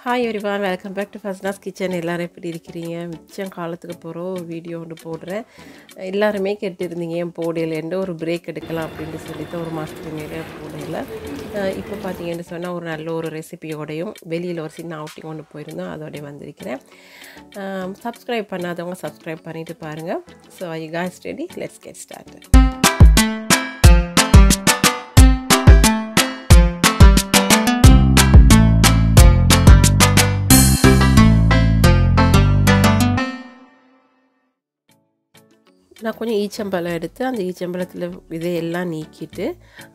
Hi everyone, welcome back to Fazna's kitchen. எல்லாரும் எப்படி இருக்கீங்க? மிச்சம் காலத்துக்கு போறோம் ஒரு வீடியோ ஒன்று போடுறேன். எல்லாருமே கேட்டிருந்தீங்க ஏன் போடல என்ற ஒரு பிரேக் எடுக்கலாம் அப்படின்னு சொல்லிட்டு ஒரு மாசத்துக்கு மேலே போடல. இப்போ பார்த்தீங்கன்னு சொன்னா ஒரு நல்ல ஒரு ரெசிபியோடையும் வெளியில் ஒரு சின்ன அவுட்டிங் ஒன்று போயிருந்தோம் அதோட வந்திருக்கிறேன். சப்ஸ்கிரைப் பண்ணாதவங்க சப்ஸ்கிரைப் பண்ணிட்டு பாருங்க. So are you guys ready? Let's get started. நான் கொஞ்சம் ஈச்சம்பழம் எடுத்து அந்த ஈச்சம்பழத்தில் விதையெல்லாம் நீக்கிட்டு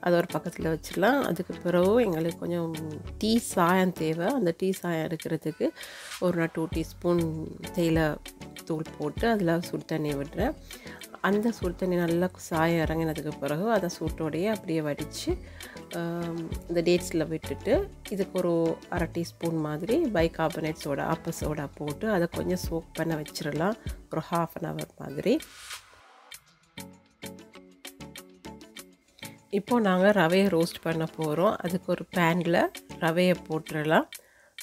அதை ஒரு பக்கத்தில் வச்சிடலாம். அதுக்கு பிறகு எங்களுக்கு கொஞ்சம் டீ சாயம் தேவை. அந்த டீ சாயம் எடுக்கிறதுக்கு ஒரு 2 டீஸ்பூன் தேயிலை தூள் போட்டு அதில் சுடு தண்ணி விடுறேன். அந்த சுடு தண்ணி நல்லா சாயம் இறங்கினதுக்கு பிறகு அதை சூட்டோடையே அப்படியே வடித்து இந்த டேட்ஸில் விட்டுட்டு இதுக்கு ஒரு 1/2 டீஸ்பூன் மாதிரி பைகார்பனேட் சோடா ஆப்ப சோடா போட்டு அதை கொஞ்சம் சோக் பண்ண வச்சிடலாம் ஒரு 1/2 hour மாதிரி. இப்போது நாங்கள் ரவையை ரோஸ்ட் பண்ண போகிறோம். அதுக்கு ஒரு பேனில் ரவையை போட்டுடலாம்.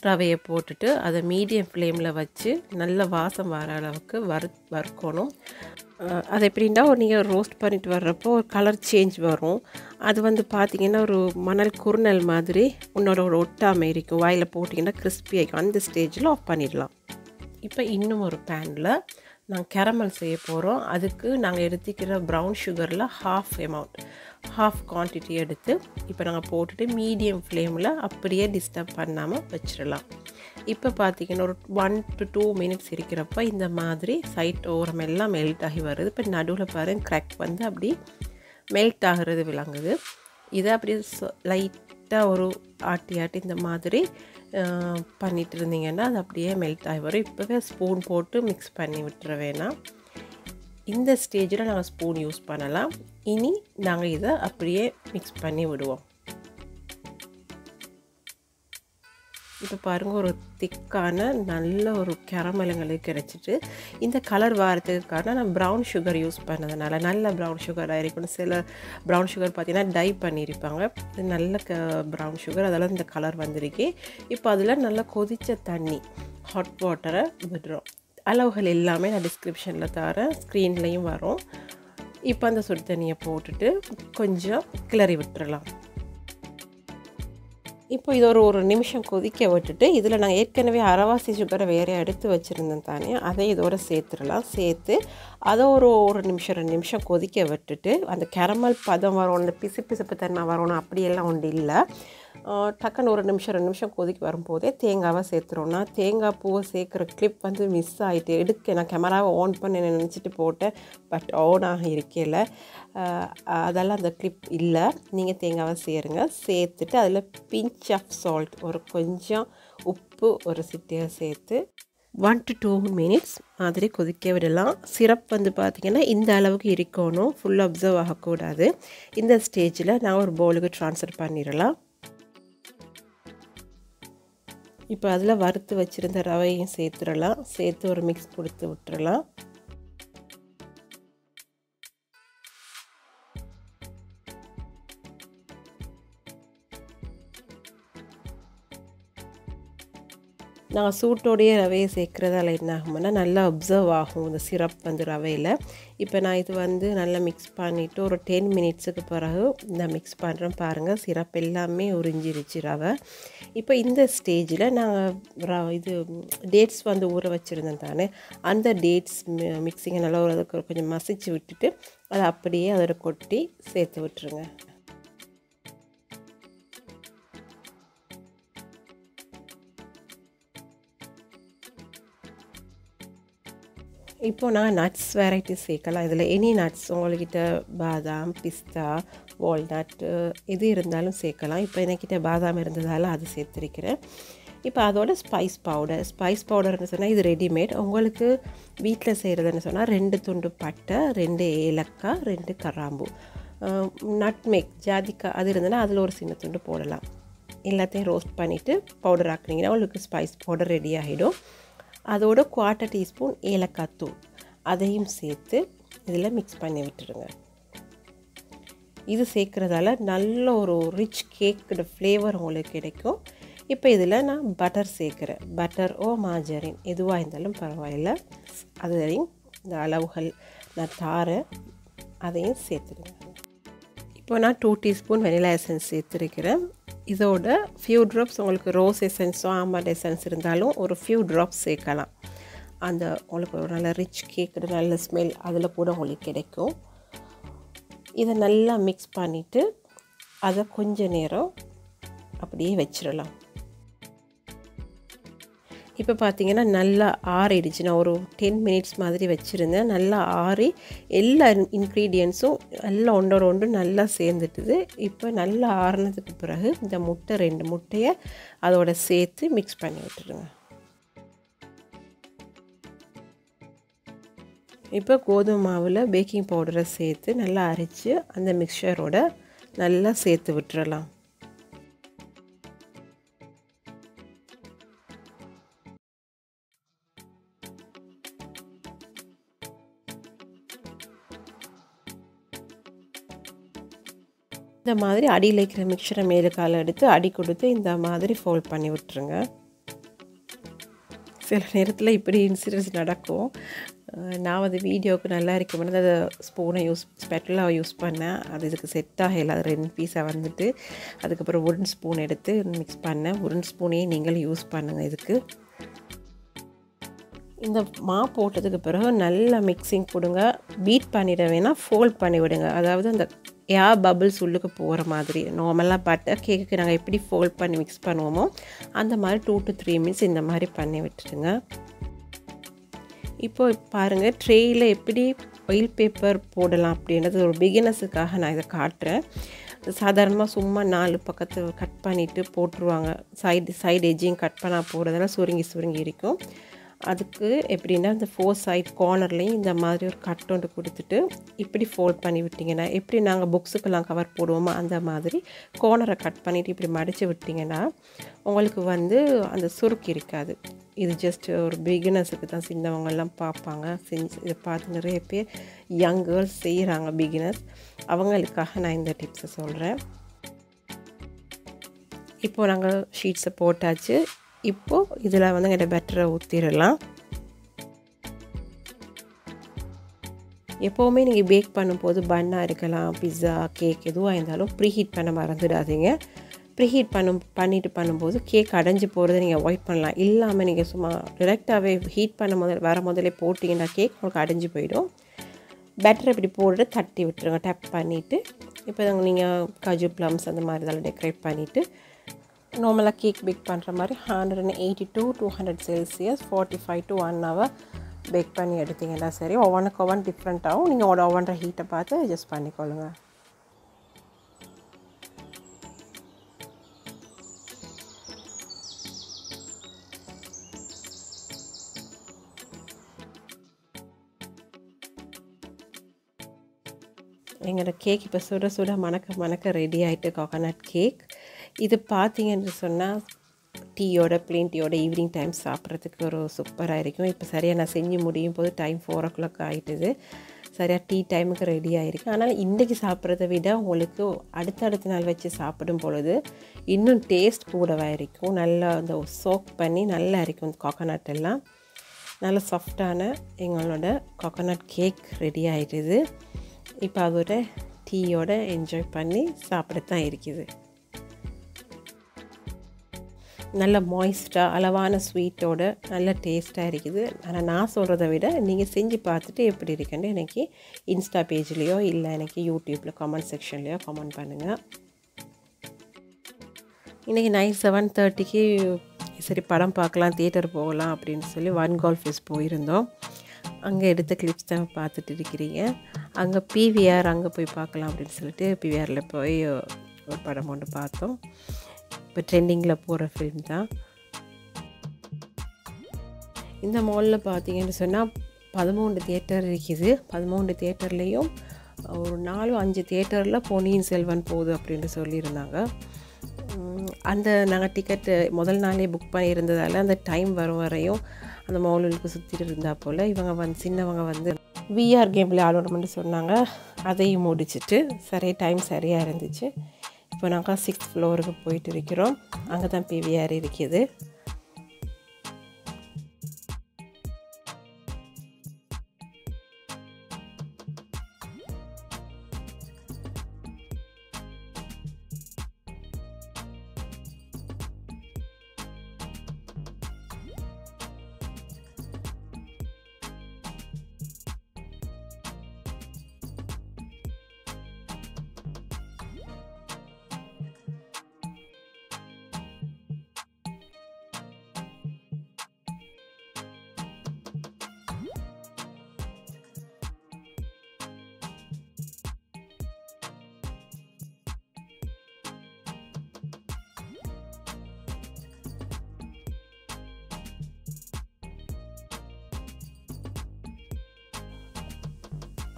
ரவையை போட்டுட்டு அதை மீடியம் ஃப்ளேமில் வச்சு நல்ல வாசம் வர அளவுக்கு வறுக்கணும். அது எப்படின்னா நீங்கள் ரோஸ்ட் பண்ணிட்டு வர்றப்போ ஒரு கலர் சேஞ்ச் வரும். அது பார்த்திங்கன்னா ஒரு மணல் குறுநல் மாதிரி உன்னோட ஒரு ஒட்டாமை இருக்கும். வாயில் போட்டிங்கன்னா கிறிஸ்பி ஆகிக்கும். அந்த ஸ்டேஜில் ஆஃப் பண்ணிடலாம். இப்போ இன்னும் ஒரு பேனில் நாங்கள் கேரமல் செய்ய போகிறோம். அதுக்கு நாங்கள் எடுத்துக்கிற ப்ரௌன் சுகரில் ஹாஃப் குவான்டிட்டி எடுத்து இப்போ நாங்கள் போட்டுட்டு மீடியம் ஃப்ளேமில் அப்படியே டிஸ்டர்ப் பண்ணாமல் வச்சிடலாம். இப்போ பார்த்திங்கன்னா ஒரு 1 to 2 minutes இருக்கிறப்ப இந்த மாதிரி சைட் ஓரமெல்லாம் மெல்ட் ஆகி வருது. இப்போ நடுவில் பாருங்கள் கிராக் அப்படி மெல்ட் ஆகிறது விளங்குது. இதை அப்படியே லைட்டாக ஒரு ஆட்டி இந்த மாதிரி பண்ணிட்டு இருந்தீங்கன்னா அது அப்படியே மெல்ட் ஆகி வரும். இப்போவே ஸ்பூன் போட்டு மிக்ஸ் பண்ணி விட்டுற வேணாம். இந்த ஸ்டேஜில் நாங்கள் ஸ்பூன் யூஸ் பண்ணலாம். இனி நாங்கள் இதை அப்படியே மிக்ஸ் பண்ணி விடுவோம். இப்போ பாருங்கள் ஒரு திக்கான நல்ல ஒரு கேரமலுங்களுக்கு கிடச்சிட்டு இந்த கலர் வாரத்துக்கான நான் ப்ரௌன் சுகர் யூஸ் பண்ணதுனால நல்ல ப்ரௌன் சுகராக இருக்கணும். சில ப்ரௌன் சுகர் பார்த்திங்கன்னா டை பண்ணியிருப்பாங்க. இது நல்ல ப்ரௌன் சுகர், அதெல்லாம் இந்த கலர் வந்திருக்கு. இப்போ அதில் நல்லா கொதித்த தண்ணி ஹாட் வாட்டரை விடுறோம். அளவுகள் எல்லாமே நான் டிஸ்கிரிப்ஷனில் தரேன், ஸ்க்ரீன்லேயும் வரும். இப்போ அந்த சுடு தண்ணியை போட்டுட்டு கொஞ்சம் கிளறி விட்டுறலாம். இப்போ இது ஒரு நிமிஷம் கொதிக்க விட்டுட்டு இதில் நாங்கள் ஏற்கனவே அரைவாசி சுகரை வேறு எடுத்து வச்சுருந்தேன் தானே, அதை இதோட சேர்த்துடலாம். சேர்த்து அதை ஒரு நிமிஷம் 2 நிமிஷம் கொதிக்க விட்டுட்டு அந்த கேரமல் பதம் வரணும், அந்த பிசுப்பு தன்மை வரணும் அப்படியெல்லாம் ஒன்று இல்லை. டக்குன்னு 1 நிமிஷம் 2 நிமிஷம் கொதிக்க வரும்போதே தேங்காவை சேர்த்துறோன்னா தேங்காய் பூவை சேர்க்குற கிளிப் மிஸ் ஆகிட்டு எடுக்க நான் கேமராவை ஆன் பண்ணி நினச்சிட்டு போட்டேன். பட் ஆன் ஆக இருக்கல, அதெல்லாம் அந்த கிளிப் இல்லை. நீங்கள் தேங்காவை சேருங்க. சேர்த்துட்டு அதில் பிஞ்ச் ஆஃப் சால்ட் ஒரு கொஞ்சம் உப்பு ஒரு சிட்டியை சேர்த்து 1 to 2 minutes மாதிரி கொதிக்க விடலாம். சிரப் பார்த்திங்கன்னா இந்த அளவுக்கு இருக்கணும், ஃபுல்லாக அப்சர்வ் ஆகக்கூடாது. இந்த ஸ்டேஜில் நான் ஒரு பவுலுக்கு ட்ரான்ஸ்ஃபர் பண்ணிடலாம். இப்போ அதில் வறுத்து வச்சுருந்த ரவையும் சேர்த்துடலாம். சேர்த்து ஒரு மிக்ஸ் கொடுத்து விட்டுறலாம். நாங்கள் சூட்டோடைய ரவையை சேர்க்குறதால என்ன ஆகும்னா நல்லா அப்சர்வ் ஆகும் இந்த சிரப் ரவையில். இப்போ நான் இது நல்லா மிக்ஸ் பண்ணிவிட்டு ஒரு 10 minutesக்கு பிறகு நான் மிக்ஸ் பண்ணுறேன். பாருங்கள் சிரப் எல்லாமே உறிஞ்சிருச்சு ரவை. இப்போ இந்த ஸ்டேஜில் நாங்கள் இது டேட்ஸ் ஊற வச்சுருந்தேன் தானே, அந்த டேட்ஸ் மிக்ஸிங்கை நல்லா அதுக்கு கொஞ்சம் மசிச்சு விட்டுட்டு அதை அப்படியே அதோட கொட்டி சேர்த்து விட்டுருங்க. இப்போது நான் நட்ஸ் வெரைட்டிஸ் சேர்க்கலாம். இதில் எனி நட்ஸ் உங்கள்கிட்ட பாதாம், பிஸ்தா, வால்நட் எது இருந்தாலும் சேர்க்கலாம். இப்போ என்கிட்ட பாதாம் இருந்ததால் அது சேர்த்துருக்கிறேன். இப்போ அதோட ஸ்பைஸ் பவுடர்னு சொன்னால் இது ரெடிமேட். உங்களுக்கு வீட்டில் செய்கிறதுன்னு சொன்னால் 2 துண்டு பட்டை, 2 ஏலக்காய், 2 கிராம்பு, நட்மேக் ஜாதிக்காய் அது இருந்ததுன்னா அதில் ஒரு சின்ன துண்டு போடலாம். எல்லாத்தையும் ரோஸ்ட் பண்ணிவிட்டு பவுடர் ஆக்குனீங்கன்னா உங்களுக்கு ஸ்பைஸ் பவுடர் ரெடி ஆகிடும். அதோட 1/4 டீஸ்பூன் ஏலக்காய் தூள் அதையும் சேர்த்து இதில் மிக்ஸ் பண்ணி விட்டுருங்க. இது சேர்க்குறதால நல்ல ஒரு ரிச் கேக்கோட ஃப்ளேவர் உங்களுக்கு கிடைக்கும். இப்போ இதில் நான் பட்டர் சேர்க்குறேன். பட்டர் ஓ மார்ஜரின் எதுவாக இருந்தாலும் பரவாயில்லை. அதையும் இந்த அளவுகள் நான் தாரேன், அதையும் சேர்த்துடுங்க. இப்போ நான் 2 டீஸ்பூன் வெனிலா எசன்ஸ் சேர்த்துருக்கிறேன். இதோட ஃபியூ ட்ராப்ஸ் உங்களுக்கு ரோஸ் எசன்ஸோ ஆல்மண்ட் எசன்ஸ் இருந்தாலும் ஒரு ஃபியூ ட்ராப்ஸ் சேர்க்கலாம். அந்த உங்களுக்கு ஒரு நல்ல ரிச் கேக்கு நல்ல ஸ்மெல் அதில் கூட உங்களுக்கு கிடைக்கும். இதை நல்லா மிக்ஸ் பண்ணிவிட்டு அதை கொஞ்ச நேரம் அப்படியே வச்சிடலாம். இப்போ பார்த்தீங்கன்னா நல்லா ஆறிடுச்சு. நான் ஒரு 10 மினிட்ஸ் மாதிரி வச்சுருந்தேன். நல்லா ஆறி எல்லா இன்க்ரீடியன்ஸும் எல்லாம் ஒன்றோட ஒன்று நல்லா சேர்ந்துட்டுது. இப்போ நல்லா ஆறினதுக்கு பிறகு இந்த 2 முட்டையை அதோட சேர்த்து மிக்ஸ் பண்ணி விட்டுருங்க. இப்போ கோதுமை மாவில் பேக்கிங் பவுடரை சேர்த்து நல்லா அரைச்சி அந்த மிக்சரோட நல்லா சேர்த்து விட்டுறலாம். இந்த மாதிரி அடியில் இருக்கிற மிக்சரை மேலே கால எடுத்து அடி கொடுத்து இந்த மாதிரி ஃபோல்ட் பண்ணி விட்டுருங்க. சில நேரத்தில் இப்படி இன்சிடென்ட்ஸ் நடக்கும். நான் வந்து வீடியோவுக்கு நல்லா இருக்கும்போது அதை ஸ்பூனை ஸ்பெட்டலாக யூஸ் பண்ணேன். அது இதுக்கு செட் ஆகலை. அது 2 பீஸாக வந்துட்டு அதுக்கப்புறம் உடன் ஸ்பூன் எடுத்து மிக்ஸ் பண்ணேன். உடன் ஸ்பூனையே நீங்களும் யூஸ் பண்ணுங்கள் இதுக்கு. இந்த மா போட்டதுக்கு பிறகு நல்லா மிக்சிங் கொடுங்க. பீட் பண்ணிட வேணால் ஃபோல்ட் பண்ணி விடுங்க. அதாவது அந்த ஏர் பபிள்ஸ் உள்ளுக்கு போகிற மாதிரி. நார்மலாக பட்டர் கேக்குக்கு நாங்கள் எப்படி ஃபோல்ட் பண்ணி மிக்ஸ் பண்ணுவோமோ அந்த மாதிரி 2 to 3 மினிட்ஸ் இந்த மாதிரி பண்ணி விட்டுடுங்க. இப்போ பாருங்கள் ட்ரேயில் எப்படி ஆயில் பேப்பர் போடலாம் அப்படின்றது ஒரு பிகினர்ஸுக்காக நான் இதை காட்டுறேன். சாதாரணமாக சும்மா 4 பக்கத்தை கட் பண்ணிவிட்டு போட்டுருவாங்க. சைடு எஜ்ஜிங் கட் பண்ணால் போடுறதெல்லாம் சுருங்கி இருக்கும். அதுக்கு எப்படின்னா இந்த 4 சைட் கார்னர்லேயும் இந்த மாதிரி ஒரு கட் ஒன்று கொடுத்துட்டு இப்படி ஃபோல்ட் பண்ணி விட்டிங்கன்னா எப்படி நாங்கள் புக்ஸுக்கெல்லாம் கவர் போடுவோமோ அந்த மாதிரி கார்னரை கட் பண்ணிவிட்டு இப்படி மடித்து விட்டிங்கன்னா உங்களுக்கு வந்து அந்த சுருக்கு இருக்காது. இது ஜஸ்ட் ஒரு பிகினர்ஸுக்கு தான், சின்னவங்கெல்லாம் பார்ப்பாங்க. இதை பார்த்து நிறைய பேர் யங் கேர்ள்ஸ் செய்கிறாங்க பிகினர்ஸ். அவங்களுக்காக நான் இந்த டிப்ஸை சொல்கிறேன். இப்போது நாங்கள் ஷீட்ஸை போட்டாச்சு. இப்போது இதில் வந்து எங்கிட்ட பெட்டரை ஊற்றிடலாம். எப்போவுமே நீங்கள் பேக் பண்ணும்போது பன்னாக இருக்கலாம், பிஸ்ஸா, கேக் எதுவாக இருந்தாலும் ப்ரீஹீட் பண்ண மறந்துடாதீங்க. ப்ரீஹீட் பண்ணிட்டு பண்ணும்போது கேக் அடைஞ்சு போகிறத நீங்கள் அவாய்ட் பண்ணலாம். இல்லாமல் நீங்கள் சும்மா டிரெக்டாகவே ஹீட் பண்ண முதலே போட்டிங்கன்னா கேக் உங்களுக்கு அடைஞ்சு போயிடும். பெட்டரை இப்படி போட்டு தட்டி விட்டுருங்க. டப் பண்ணிவிட்டு இப்போ நீங்கள் காஜு ப்ளம்ஸ் அந்த மாதிரி இதெல்லாம் டெக்கரேட் பண்ணிவிட்டு நார்மலாக கேக் பேக் பண்ணுற மாதிரி 180 to 200 Celsius 45 to 1 hour bake பண்ணி எடுத்திங்கன்னா சரி. ஒவ்வொன்றுக்கு ஒவ்வொன்று டிஃப்ரெண்ட்டாகவும் நீங்கள் ஒவ்வொன்ற ஹீட்டை பார்த்து அட்ஜஸ்ட் பண்ணிக்கொள்ளுங்க. எங்களோட கேக் இப்போ சுட சுட மணக்க ரெடி ஆகிட்டு கோகோனட் கேக். இது பார்த்தீங்கன்னு சொன்னால் டீயோட ப்ளெயின் டீயோட ஈவினிங் டைம் சாப்பிட்றதுக்கு ஒரு சூப்பராக இருக்கும். இப்போ சரியாக நான் செஞ்சு முடியும் போது டைம் 4 o'clock ஆகிட்டுது. சரியாக டீ டைமுக்கு ரெடி ஆகிருக்கு. ஆனால் இன்றைக்கி சாப்பிட்றத விட உங்களுக்கு அடுத்த நாள் வச்சு சாப்பிடும் பொழுது இன்னும் டேஸ்ட் கூடவாக இருக்கும். நல்லா அந்த சோக் பண்ணி நல்லா இருக்கும். கோகோனட் எல்லாம் நல்லா சாஃப்டான எங்களோட கோகோனட் கேக் ரெடி ஆகிடுது. இப்போ அதோட டீயோட என்ஜாய் பண்ணி சாப்பிடத்தான் இருக்குது. நல்ல மாய்ஸ்டாக அளவான ஸ்வீட்டோட நல்ல டேஸ்ட்டாக இருக்குது. ஆனால் நான் சொல்கிறத விட நீங்கள் செஞ்சு பார்த்துட்டு எப்படி இருக்குன்னு எனக்கு இன்ஸ்டா பேஜ்லேயோ இல்லை எனக்கு யூடியூப்பில் கமெண்ட் செக்ஷன்லேயோ கமெண்ட் பண்ணுங்கள். இன்றைக்கி நைட் 7:30க்கு சரி படம் பார்க்கலாம், தியேட்டர் போகலாம் அப்படின்னு சொல்லி ஒன் கோல்ஃப் ஃபெஸ்ட் போயிருந்தோம். அங்கே எடுத்த கிளிப்ஸ் தான் பார்த்துட்டு இருக்கிறீங்க. அங்கே பிவிஆர் அங்கே போய் பார்க்கலாம் அப்படின்னு சொல்லிட்டு பிவிஆரில் போய் ஒரு படம் ஒன்று பார்த்தோம். இப்போ ட்ரெண்டிங்கில் போகிற ஃபிலிம் தான். இந்த மாலில் பார்த்தீங்கன்னு சொன்னால் 13 தியேட்டர் இருக்குது. 13 தியேட்டர்லேயும் ஒரு 4-5 தியேட்டரில் பொன்னியின் செல்வன் போகுது அப்படின்ட்டு சொல்லியிருந்தாங்க. அந்த நாங்கள் டிக்கெட்டு முதல் நாளே புக் பண்ணியிருந்ததால் அந்த டைம் வரும் வரையும் அந்த மாலுக்கு சுற்றிட்டு இருந்தால் போல் இவங்க சின்னவங்க விஆர் கேம் விளையாடணும்னு சொன்னாங்க. அதையும் முடிச்சுட்டு டைம் சரியாக இருந்துச்சு. இப்போ நாங்கள் 6th ஃப்ளோருக்கு போயிட்டு இருக்கிறோம். அங்கே தான் பிவிஆர் இருக்குது.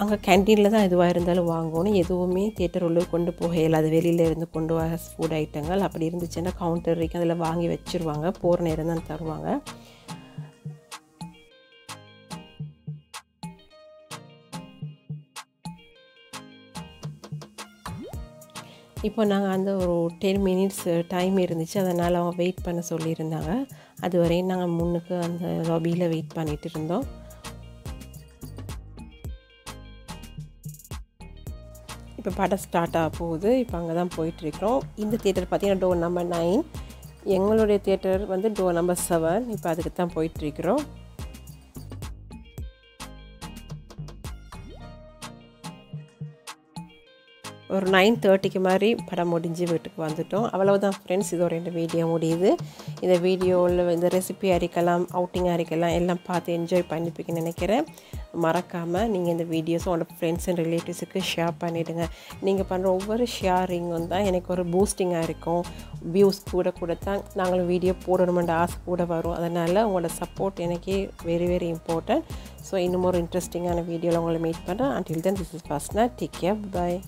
அங்கே கேன்டீனில் தான் எதுவாக இருந்தாலும் வாங்கணும். எதுவுமே தியேட்டர் உள்ள கொண்டு போக இயலாது. வெளியில் இருந்து கொண்டு வர ஃபுட் ஐட்டங்கள் அப்படி இருந்துச்சுன்னா கவுண்டர் வரைக்கும் அதில் வாங்கி வச்சுருவாங்க. போகிற நேரம் தான் தருவாங்க. இப்போ நாங்கள் அந்த ஒரு 10 மினிட்ஸ் டைம் இருந்துச்சு. அதனால் அவங்க வெயிட் பண்ண சொல்லியிருந்தாங்க. அது வரையும் நாங்கள் முன்னுக்கு அந்த லாபியில் வெயிட் பண்ணிகிட்டு இருந்தோம். இப்போ படம் ஸ்டார்ட் ஆக போகுது. இப்போ அங்கே தான் போயிட்டுருக்கிறோம். இந்த தியேட்டர் பார்த்திங்கன்னா டோர் நம்பர் 9. எங்களுடைய தியேட்டர் வந்து டோர் நம்பர் 7. இப்போ அதுக்கு தான் போயிட்டுருக்கிறோம். ஒரு 9:30க்கு மாதிரி படம் முடிஞ்சு வீட்டுக்கு வந்துட்டோம். அவ்வளவுதான் ஃப்ரெண்ட்ஸ், இதோட இந்த வீடியோ முடியுது. இந்த வீடியோவில் இந்த ரெசிபி அரிக்கலாம், அவுட்டிங் அரிக்கலாம் எல்லாம் பார்த்து என்ஜாய் பண்ணிப்பீங்கன்னு நினைக்கிறேன். மறக்காமல் நீங்கள் இந்த வீடியோஸும் உங்களோட ஃப்ரெண்ட்ஸ் அண்ட் ரிலேட்டிவ்ஸுக்கு ஷேர் பண்ணிவிடுங்க. நீங்கள் பண்ணுற ஒவ்வொரு ஷேரிங்கும் தான் எனக்கு ஒரு பூஸ்டிங்காக இருக்கும். வியூஸ் கூட தான் நாங்களும் வீடியோ போடணுமென்ற ஆசை கூட வரும். அதனால் உங்களோட சப்போர்ட் எனக்கே வெரி வெரி இம்பார்ட்டன்ட். ஸோ இன்னும் ஒரு இன்ட்ரெஸ்டிங்கான வீடியோவில் உங்களை மீட் பண்ணுறேன். Until then, this is Fazna. Take care. Bye.